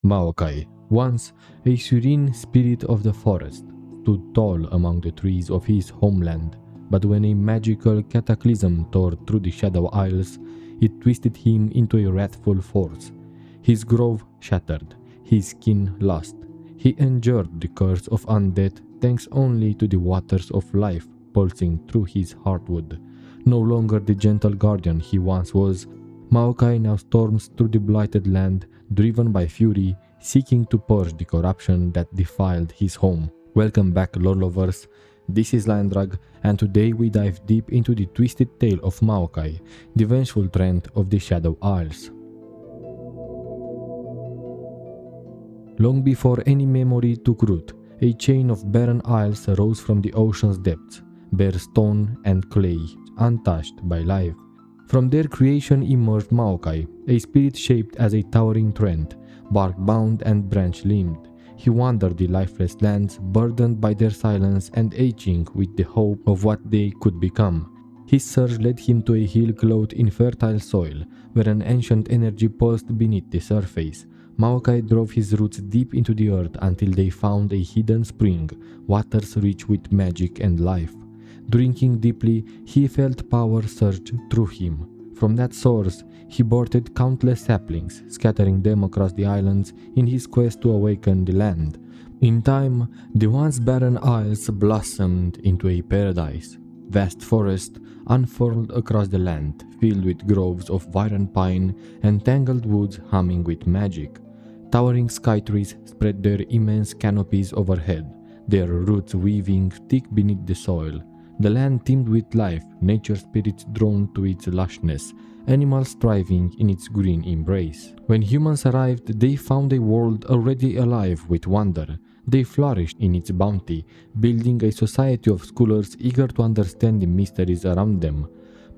Maokai, once a serene spirit of the forest, stood tall among the trees of his homeland, but when a magical cataclysm tore through the Shadow Isles, it twisted him into a wrathful force. His grove shattered, his skin lost. He endured the curse of undeath thanks only to the waters of life pulsing through his heartwood. No longer the gentle guardian he once was, Maokai now storms through the blighted land, driven by fury, seeking to purge the corruption that defiled his home. Welcome back, lore lovers. This is Landrag, and today we dive deep into the twisted tale of Maokai, the vengeful treant of the Shadow Isles. Long before any memory took root, a chain of barren isles arose from the ocean's depths, bare stone and clay, untouched by life. From their creation emerged Maokai, a spirit shaped as a towering treant, bark-bound and branch-limbed. He wandered the lifeless lands, burdened by their silence and aching with the hope of what they could become. His search led him to a hill clothed in fertile soil, where an ancient energy pulsed beneath the surface. Maokai drove his roots deep into the earth until they found a hidden spring, waters rich with magic and life. Drinking deeply, he felt power surge through him. From that source, he birthed countless saplings, scattering them across the islands in his quest to awaken the land. In time, the once barren isles blossomed into a paradise. Vast forests unfurled across the land, filled with groves of vibrant pine and tangled woods humming with magic. Towering sky trees spread their immense canopies overhead, their roots weaving thick beneath the soil. The land teemed with life, nature spirits drawn to its lushness, animals thriving in its green embrace. When humans arrived, they found a world already alive with wonder. They flourished in its bounty, building a society of scholars eager to understand the mysteries around them.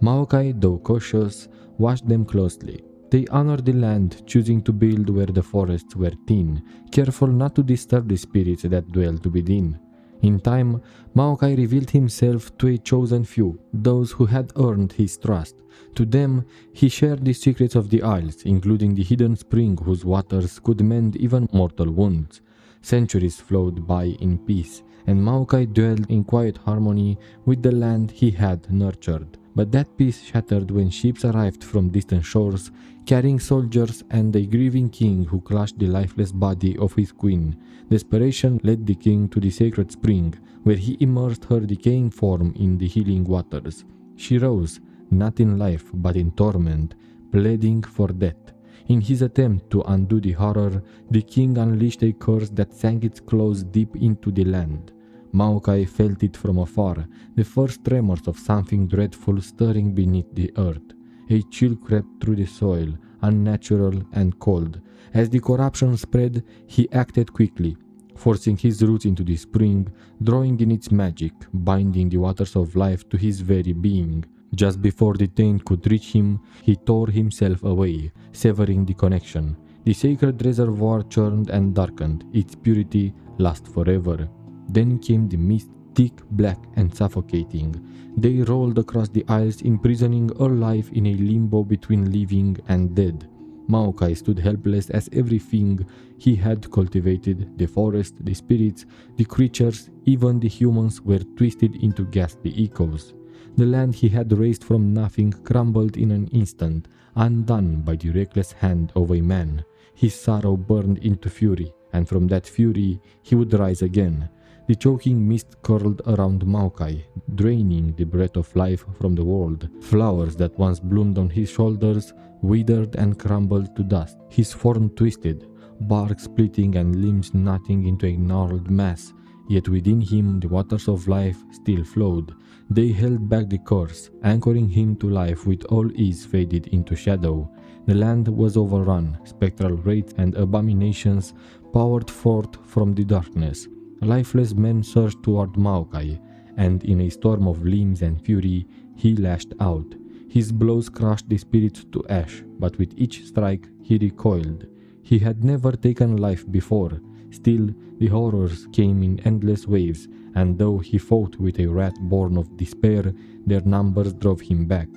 Maokai, though cautious, watched them closely. They honored the land, choosing to build where the forests were thin, careful not to disturb the spirits that dwelt within. In time, Maokai revealed himself to a chosen few, those who had earned his trust. To them, he shared the secrets of the isles, including the hidden spring whose waters could mend even mortal wounds. Centuries flowed by in peace, and Maokai dwelled in quiet harmony with the land he had nurtured. But that peace shattered when ships arrived from distant shores, carrying soldiers and a grieving king who crushed the lifeless body of his queen. Desperation led the king to the sacred spring, where he immersed her decaying form in the healing waters. She rose, not in life but in torment, pleading for death. In his attempt to undo the horror, the king unleashed a curse that sank its claws deep into the land. Maokai felt it from afar, the first tremors of something dreadful stirring beneath the earth. A chill crept through the soil, unnatural and cold. As the corruption spread, he acted quickly, forcing his roots into the spring, drawing in its magic, binding the waters of life to his very being. Just before the taint could reach him, he tore himself away, severing the connection. The sacred reservoir churned and darkened, its purity lost forever. Then came the mist, thick, black and suffocating. They rolled across the isles, imprisoning all life in a limbo between living and dead. Maokai stood helpless as everything he had cultivated, the forest, the spirits, the creatures, even the humans, were twisted into ghastly echoes. The land he had raised from nothing crumbled in an instant, undone by the reckless hand of a man. His sorrow burned into fury, and from that fury he would rise again. The choking mist curled around Maokai, draining the breath of life from the world. Flowers that once bloomed on his shoulders withered and crumbled to dust. His form twisted, bark splitting and limbs knotting into a gnarled mass. Yet within him the waters of life still flowed. They held back the curse, anchoring him to life with all ease faded into shadow. The land was overrun, spectral wraiths and abominations poured forth from the darkness. Lifeless men surged toward Maokai, and in a storm of limbs and fury, he lashed out. His blows crushed the spirits to ash, but with each strike he recoiled. He had never taken life before. Still, the horrors came in endless waves, and though he fought with a wrath born of despair, their numbers drove him back.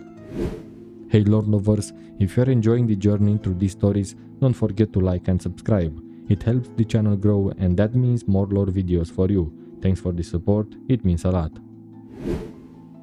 Hey lore lovers, if you are enjoying the journey through these stories, don't forget to like and subscribe. It helps the channel grow and that means more lore videos for you. Thanks for the support, it means a lot.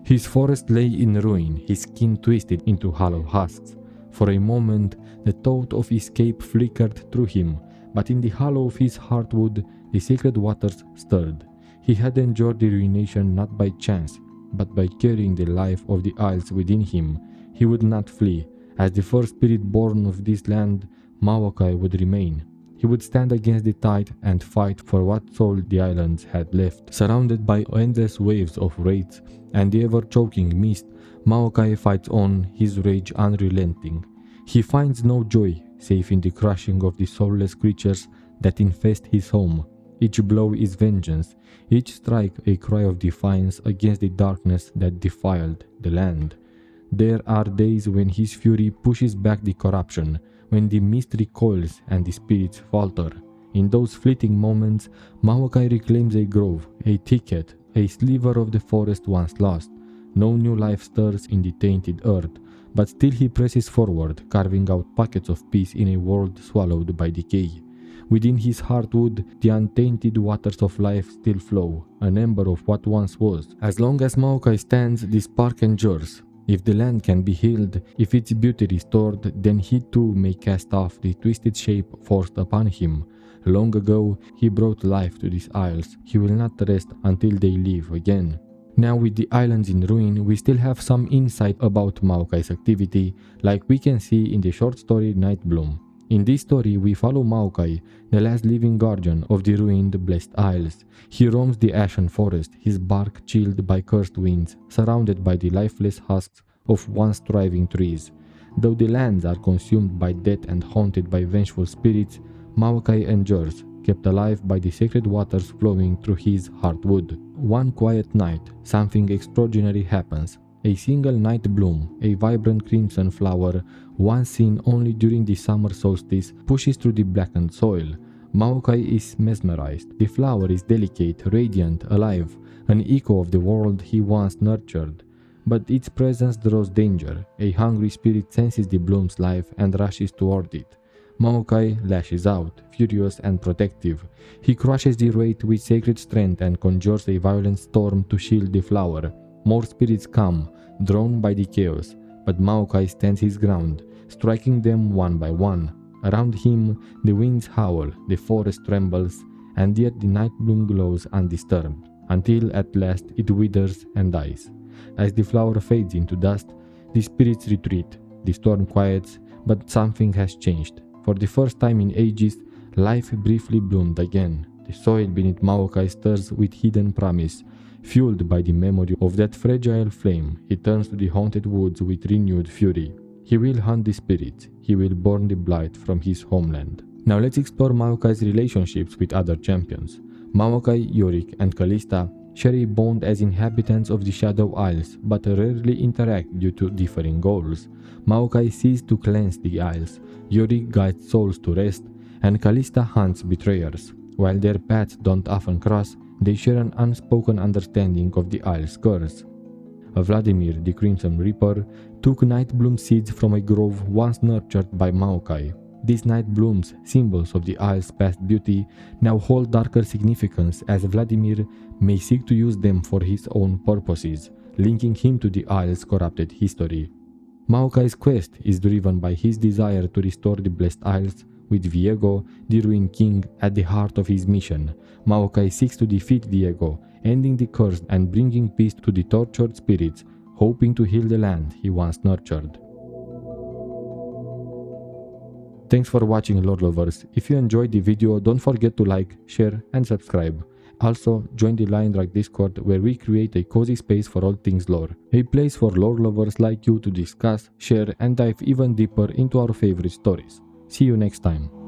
His forest lay in ruin, his skin twisted into hollow husks. For a moment, the thought of escape flickered through him, but in the hollow of his heartwood, the sacred waters stirred. He had endured the ruination not by chance, but by carrying the life of the isles within him. He would not flee. As the first spirit born of this land, Maokai would remain. He would stand against the tide and fight for what soul the islands had left. Surrounded by endless waves of wraiths and the ever-choking mist, Maokai fights on, his rage unrelenting. He finds no joy, save in the crushing of the soulless creatures that infest his home. Each blow is vengeance, each strike a cry of defiance against the darkness that defiled the land. There are days when his fury pushes back the corruption, when the mist recoils and the spirits falter. In those fleeting moments, Maokai reclaims a grove, a thicket, a sliver of the forest once lost. No new life stirs in the tainted earth, but still he presses forward, carving out pockets of peace in a world swallowed by decay. Within his heartwood, the untainted waters of life still flow, an ember of what once was. As long as Maokai stands, the spark endures. If the land can be healed, if its beauty restored, then he too may cast off the twisted shape forced upon him. Long ago, he brought life to these isles. He will not rest until they live again. Now with the islands in ruin, we still have some insight about Maokai's activity, like we can see in the short story Nightbloom. In this story, we follow Maokai, the last living guardian of the ruined Blessed Isles. He roams the ashen forest, his bark chilled by cursed winds, surrounded by the lifeless husks of once thriving trees. Though the lands are consumed by death and haunted by vengeful spirits, Maokai endures, kept alive by the sacred waters flowing through his heartwood. One quiet night, something extraordinary happens. A single night bloom, a vibrant crimson flower, once seen only during the summer solstice, pushes through the blackened soil. Maokai is mesmerized. The flower is delicate, radiant, alive, an echo of the world he once nurtured. But its presence draws danger. A hungry spirit senses the bloom's life and rushes toward it. Maokai lashes out, furious and protective. He crushes the wraith with sacred strength and conjures a violent storm to shield the flower. More spirits come, drawn by the chaos, but Maokai stands his ground, striking them one by one. Around him, the winds howl, the forest trembles, and yet the night bloom glows undisturbed, until at last it withers and dies. As the flower fades into dust, the spirits retreat. The storm quiets, but something has changed. For the first time in ages, life briefly bloomed again. The soil beneath Maokai stirs with hidden promise. Fueled by the memory of that fragile flame, he turns to the haunted woods with renewed fury. He will hunt the spirits. He will burn the blight from his homeland. Now let's explore Maokai's relationships with other champions. Maokai, Yorick, and Callista share a bond as inhabitants of the Shadow Isles, but rarely interact due to differing goals. Maokai sees to cleanse the Isles, Yorick guides souls to rest, and Callista hunts betrayers. While their paths don't often cross, they share an unspoken understanding of the Isle's curse. Vladimir, the Crimson Reaper, took Nightbloom seeds from a grove once nurtured by Maokai. These Nightblooms, symbols of the Isle's past beauty, now hold darker significance as Vladimir may seek to use them for his own purposes, linking him to the Isle's corrupted history. Maokai's quest is driven by his desire to restore the Blessed Isles, with Viego, the Ruined King, at the heart of his mission. Maokai seeks to defeat Viego, ending the curse and bringing peace to the tortured spirits, hoping to heal the land he once nurtured. Thanks for watching, lore lovers. If you enjoyed the video, don't forget to like, share and subscribe. Also, join the Lion Drag Discord where we create a cozy space for all things lore. A place for lore lovers like you to discuss, share and dive even deeper into our favorite stories. See you next time.